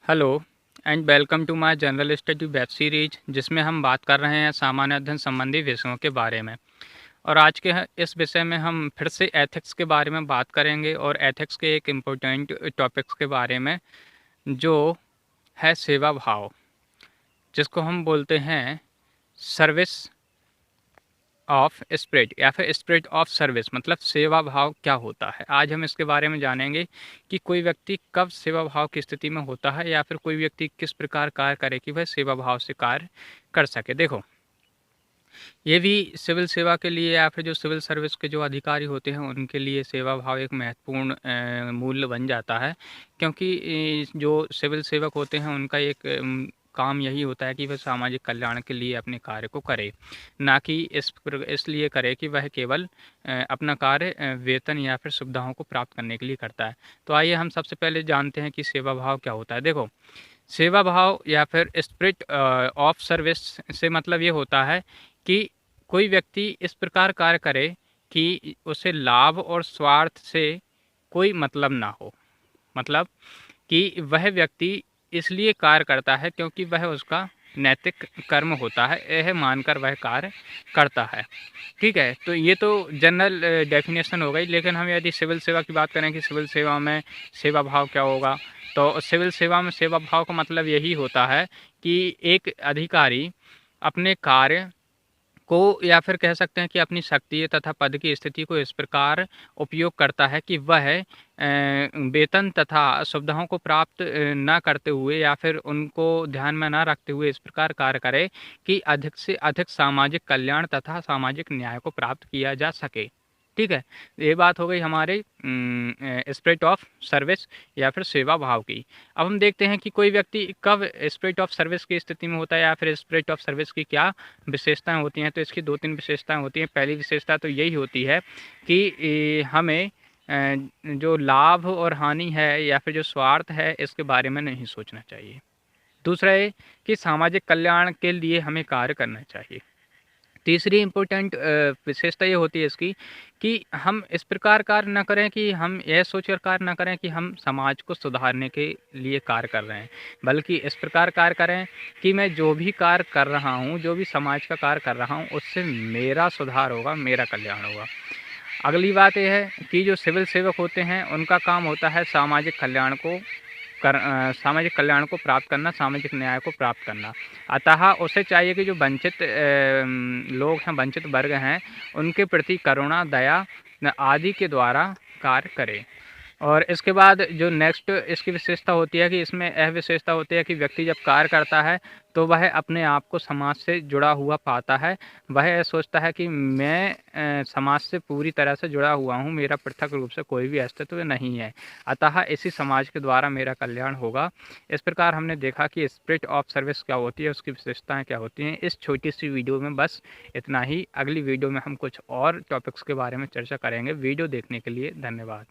Hello and welcome to my general study web series जिसमें हम बात कर रहे हैं सामान्य अध्ययन संबंधी विषयों के बारे में। और आज के इस विषय में हम फिर से एथिक्स के बारे में बात करेंगे और एथिक्स के एक इम्पोर्टेंट टॉपिक्स के बारे में जो है सेवा भाव, जिसको हम बोलते हैं सर्विस ऑफ स्पिरिट या फिर स्पिरिट ऑफ सर्विस, मतलब सेवा भाव क्या होता है। आज हम इसके बारे में जानेंगे कि कोई व्यक्ति कब सेवा भाव की स्थिति में होता है या फिर कोई व्यक्ति किस प्रकार कार्य करे कि वह सेवा भाव से कार्य कर सके। देखो, ये भी सिविल सेवा के लिए या फिर जो सिविल सर्विस के जो अधिकारी होते हैं उनके लिए सेवा भाव एक महत्वपूर्ण मूल्य बन जाता है, क्योंकि जो सिविल सेवक होते हैं उनका एक काम यही होता है कि वह सामाजिक कल्याण के लिए अपने कार्य को करे, ना कि इसलिए करे कि वह केवल अपना कार्य वेतन या फिर सुविधाओं को प्राप्त करने के लिए करता है। तो आइए हम सबसे पहले जानते हैं कि सेवा भाव क्या होता है। देखो, सेवा भाव या फिर स्पिरिट ऑफ सर्विस से मतलब ये होता है कि कोई व्यक्ति इस प्रकार कार्य करे कि उसे लाभ और स्वार्थ से कोई मतलब ना हो। मतलब कि वह व्यक्ति इसलिए कार्य करता है क्योंकि वह उसका नैतिक कर्म होता है, यह मानकर वह कार्य करता है। ठीक है, तो ये तो जनरल डेफिनेशन हो गई। लेकिन हम यदि सिविल सेवा की बात करें कि सिविल सेवा में सेवा भाव क्या होगा, तो सिविल सेवा में सेवा भाव का मतलब यही होता है कि एक अधिकारी अपने कार्य को या फिर कह सकते हैं कि अपनी शक्ति तथा पद की स्थिति को इस प्रकार उपयोग करता है कि वह वेतन तथा सुविधाओं को प्राप्त ना करते हुए या फिर उनको ध्यान में ना रखते हुए इस प्रकार कार्य करे कि अधिक से अधिक सामाजिक कल्याण तथा सामाजिक न्याय को प्राप्त किया जा सके। ठीक है, ये बात हो गई हमारे स्पिरिट ऑफ सर्विस या फिर सेवा भाव की। अब हम देखते हैं कि कोई व्यक्ति कब स्पिरिट ऑफ सर्विस की स्थिति में होता है या फिर स्पिरिट ऑफ सर्विस की क्या विशेषताएं होती हैं। तो इसकी 2-3 विशेषताएं होती हैं। पहली विशेषता तो यही होती है कि हमें जो लाभ और हानि है या फिर जो स्वार्थ है इसके बारे में नहीं सोचना चाहिए। दूसरा है कि सामाजिक कल्याण के लिए हमें कार्य करना चाहिए। तीसरी इम्पोर्टेंट विशेषता ये होती है इसकी कि हम इस प्रकार कार्य ना करें कि हम यह सोचकर कार्य ना करें कि हम समाज को सुधारने के लिए कार्य कर रहे हैं, बल्कि इस प्रकार कार्य करें कि मैं जो भी कार्य कर रहा हूँ, जो भी समाज का कार्य कर रहा हूँ, उससे मेरा सुधार होगा, मेरा कल्याण होगा। अगली बात यह है कि जो सिविल सेवक होते हैं उनका काम होता है सामाजिक कल्याण को प्राप्त करना, सामाजिक न्याय को प्राप्त करना। अतः उसे चाहिए कि जो वंचित लोग हैं, वंचित वर्ग हैं, उनके प्रति करुणा, दया आदि के द्वारा कार्य करे। और इसके बाद जो नेक्स्ट इसकी विशेषता होती है कि इसमें यह विशेषता होती है कि व्यक्ति जब कार्य करता है तो वह अपने आप को समाज से जुड़ा हुआ पाता है। वह यह सोचता है कि मैं समाज से पूरी तरह से जुड़ा हुआ हूँ, मेरा पृथक रूप से कोई भी अस्तित्व नहीं है, अतः इसी समाज के द्वारा मेरा कल्याण होगा। इस प्रकार हमने देखा कि स्पिरिट ऑफ सर्विस क्या होती है, उसकी विशेषताएँ क्या होती हैं। इस छोटी सी वीडियो में बस इतना ही। अगली वीडियो में हम कुछ और टॉपिक्स के बारे में चर्चा करेंगे। वीडियो देखने के लिए धन्यवाद।